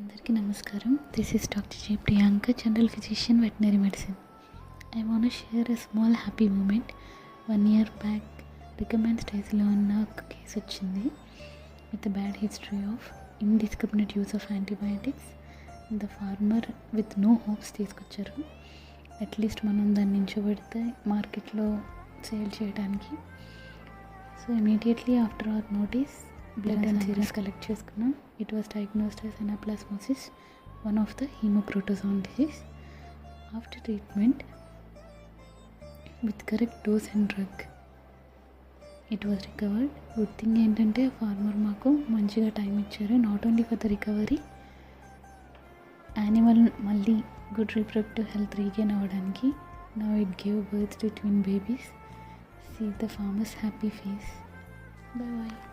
అందరికీ నమస్కారం. This is doctor J Priyanka, general physician, veterinary medicine. I want to share a small happy moment. 1 year back recumbent స్టేజ్లో ఉన్న ఒక case వచ్చింది with bad history of indiscriminate use of antibiotics. The farmer with no hopes తీసుకొచ్చారు. At least మనం దాన్ని నించోబెడితే మార్కెట్లో sale చేయడానికి. So immediately after our notice blood and serous collect చేసుకున్నాం. It was diagnosed as anaplasmosis, one of the hemoprotozoan disease. After treatment with correct dose and drug, it was recovered. Good thing ఏంటంటే farmer మాకు మంచిగా time ఇచ్చారు. Not only for the recovery, animal మళ్ళీ good reproductive health regain అవ్వడానికి. Now it gave birth to twin babies. See the farmers happy face. Bye bye.